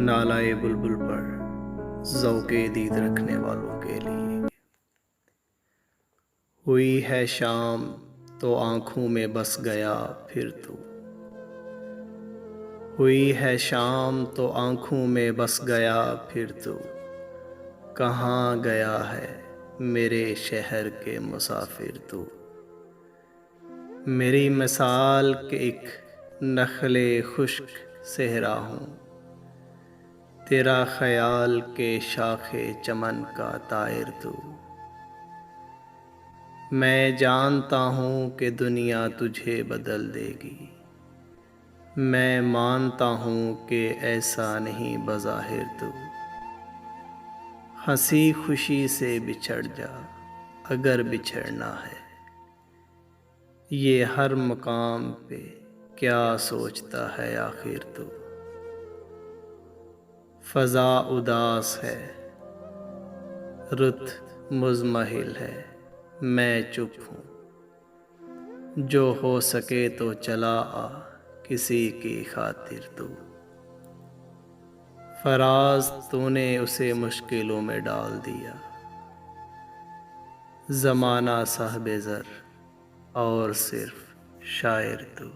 नालाए बुलबुल पर ज़ौक़े दीद रखने वालों के लिए। हुई है शाम तो आँखों में बस गया फिर तू। हुई है शाम तो आँखों में बस गया फिर तू। कहाँ गया है मेरे शहर के मुसाफिर तू। मेरी मिसाल के एक नखले खुश्क सहरा हूँ, तेरा ख़याल के शाखे चमन का तायर तू। मैं जानता हूँ कि दुनिया तुझे बदल देगी, मैं मानता हूँ कि ऐसा नहीं बज़ाहिर तू। हंसी खुशी से बिछड़ जा अगर बिछड़ना है, ये हर मकाम पे क्या सोचता है आखिर तू। फ़ज़ा उदास है, रुत मुज़महिल है, मैं चुप हूँ। जो हो सके तो चला आ किसी की खातिर तू। फराज तूने उसे मुश्किलों में डाल दिया, ज़माना साहिब ज़र और सिर्फ शायर तू।